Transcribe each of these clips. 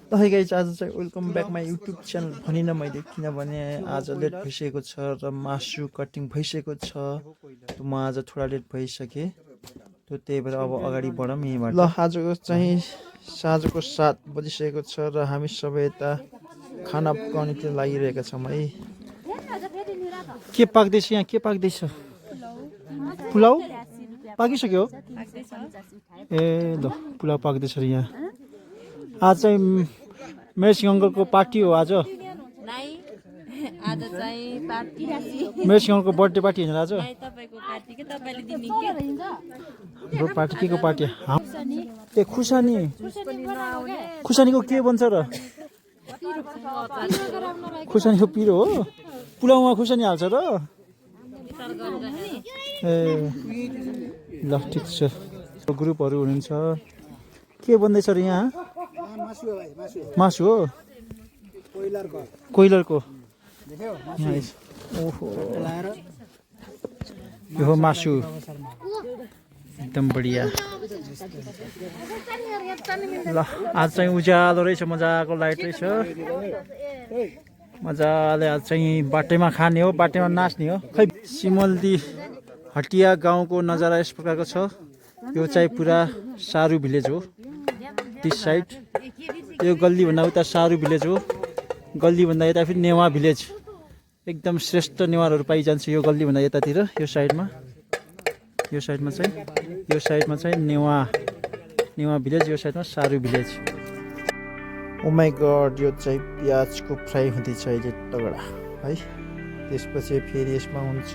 त है गाइज आज चाहिँ welcome back my YouTube channel भनिनँ मैले किनभने आज लेट भइसकेको छ र मासु कटिङ भइसकेको छ म आज थोडा लेट भइसकेँ त्यही भएर अब अगाडि बढौँ यहीँबाट ल आजको चाहिँ साँझको 7 बजिसकेको छ र हामी सबै यता खाना पकाउनेतिर लागिरहेका छौँ है के पाक्दैछ यहाँ के पाक्दैछ पुलाउ पाकिसक्यो ए ल पुलाउ पाक्दैछ यहाँ आज चाहिँ मेरसिंह अङ्कलको पार्टी हो आज मेरसिंह अङ्कलको बर्थडे पार्टी होइन आज हाम्रो पार्टी के को पार्टी ए खुर्सानी खुर्सानीको के बन्छ र खुर्सानीको पिरो हो पुलाउमा खुर्सानी हाल्छ र ए ल ठिक छ ग्रुपहरू हुनुहुन्छ के बन्दैछ र यहाँ मासु हो कोइलरको ओहो यो मासु एकदम बढिया ल आज चाहिँ उज्यालो रहेछ मजाको लाइट रहेछ मजाले आज चाहिँ बाटैमा खाने हो बाटैमा नाच्ने हो खै सिमल्दी हटिया गाउँको नजारा यस प्रकारको छ यो चाहिँ पुरा सारू भिलेज हो दिस साइड यो गल्लीभन्दा उता सारू भिलेज हो गल्लीभन्दा यता फेरि नेवा भिलेज एकदम श्रेष्ठ नेवारहरू पाइजान्छ यो गल्लीभन्दा यतातिर यो साइडमा चाहिँ नेवा भिलेज यो साइडमा सारू भिलेज ओ माई गड यो चाहिँ प्याजको फ्राई हुँदैछ अहिले तगडा है त्यसपछि फेरि यसमा हुन्छ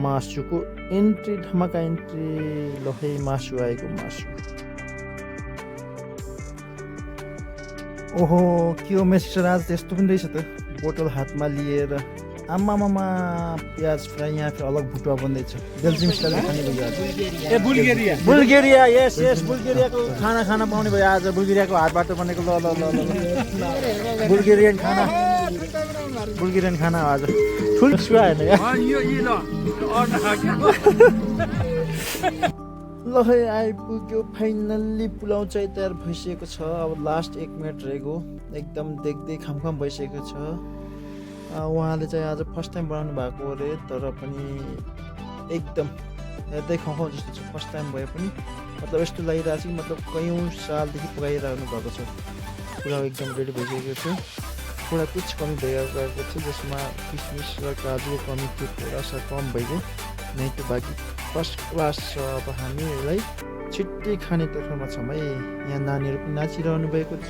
मासुको एन्ट्री धमाका एन्ट्री ल है मासु आएको मासु ओहो के हो मेसिक्सर आज त्यस्तो पनि रहेछ त बोतल हातमा लिएर आमामामा प्याज फ्राई यहाँ फेरि अलग भुटुवा बन्दैछ बेल्जियम स्टाइलको खाने भयो आज ए बुल्गेरिया यस बुल्गेरियाको खाना खान पाउने भयो आज बुल्गेरियाको हातबाट बनेको ल बुल्गेरियन खाना आज फुल सुहाएन ल है आइपुग्यो फाइनल्ली पुलाउ चाहिँ तयार भइसकेको छ अब लास्ट 1 मिनट रहेको एकदम देख्दै खामखाम भइसकेको छ उहाँले चाहिँ आज फर्स्ट टाइम बनाउनु भएको अरे तर पनि एकदम हेर्दै खाउँ जस्तो छ फर्स्ट टाइम भए पनि मतलब यस्तो लागिरहेको छ कि मतलब कयौँ सालदेखि पकाइरहनु भएको छ पुलाउ एकदम रेडी भइसकेको छ थोडा कुछ कमी भइरहेको छ जसमा किसमिस र काजुको कमी थियो थोडा सा कम भइगयो नै त बाँकी फर्स्ट क्लास छ अब हामीहरूलाई छिट्टै खाने तर्फमा छौँ है यहाँ नानीहरू पनि नाचिरहनु भएको छ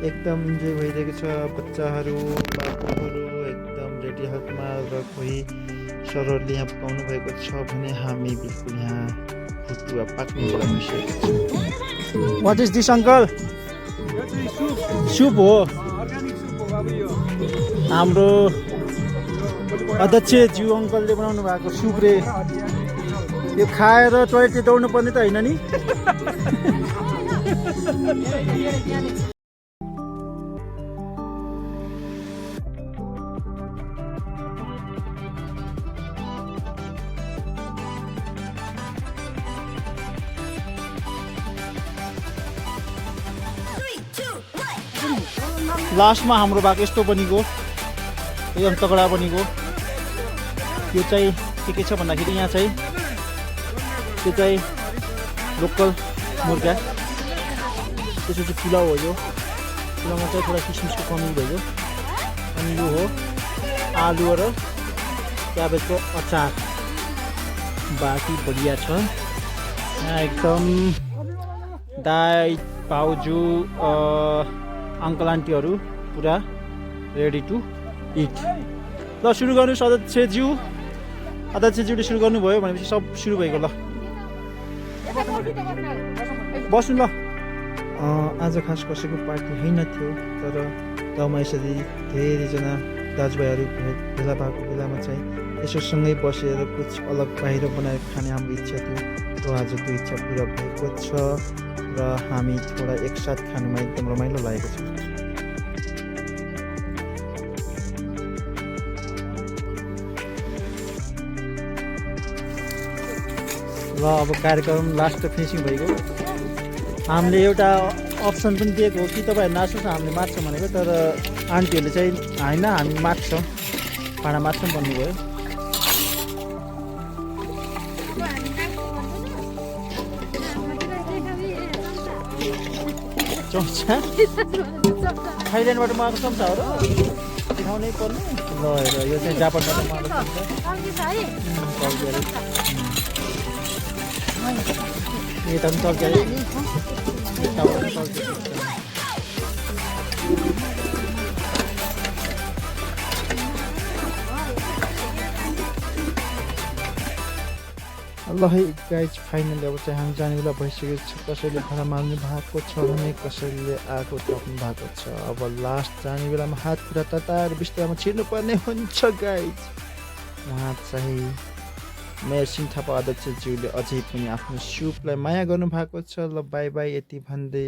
एकदम इन्जोय भइरहेको छ बच्चाहरू बाबुहरू एकदम रेडी हातमा र कोही सरहरूले यहाँ पकाउनु भएको छ भने हामी बिल्कुल यहाँ भुटुवा पाक्ने बेला भइसकेको छ वाट इज दिस अङ्कल सुप हो हाम्रो अध्यक्ष ज्यू अङ्कलले बनाउनु भएको सुप रे यो खाएर टोयलेट दौड्नु पर्ने त होइन नि लास्टमा हाम्रो भएको यस्तो बनेको एकदम तगडा बनेको यो चाहिँ के छ भन्दाखेरि यहाँ चाहिँ त्यो चाहिँ लोकल मुर्गा त्यसपछि पुलाउ हो यो पुलाउमा चाहिँ थोडा किसमिसको कमी भयो अनि यो हो आलु र क्याबेजको अचार बाँकी बढिया छ यहाँ एकदम दाइ भाउजू अङ्कल आन्टीहरू पुरा रेडी टु इट ल सुरु गर्नुहोस् अध्यक्षज्यूले सुरु गर्नुभयो भनेपछि सब सुरु भएको ल बस्नु ल आज खास कसैको पार्टी होइन थियो तर गाउँमा यसरी धेरैजना दाजुभाइहरू भेला भएको बेलामा चाहिँ यसो सँगै बसेर कुछ अलग बाहिर बनाएर खाने हाम्रो इच्छा थियो र आज त्यो इच्छा पुरा भएको छ र हामी थोडा एकसाथ खानुमा एकदम रमाइलो लागेको छ ल अब कार्यक्रम लास्ट फिनिसिङ भइगयो हामीले एउटा अप्सन पनि दिएको हो कि तपाईँ नसोच्नु हामीले मार्छौँ भनेको तर आन्टीहरूले चाहिँ होइन हामी मार्छौँ भाँडा मार्छौँ भन्नुभयो चम्चा थाइल्यान्डबाट मगाएको चम्चा हो र देखाउनै पर्ने ल हेर यो चाहिँ जापानबाट मगाएको चम्चा यता पनि चल्क्या ल है गाइज फाइनली अब चाहिँ हामी जाने बेला भइसकेको छ कसैले भाडा माग्नु भएको छ भने कसैले आगो ताप्नु भएको छ अब लास्ट जाने बेलामा हात खुट्टा तताएर बिस्तारमा छिर्नुपर्ने हुन्छ गाइज उहाँ चाहिँ मेयर सिंह थापा अध्यक्षज्यूले अझै पनि आफ्नो सुपलाई माया गर्नुभएको छ ल बाई बाई यति भन्दै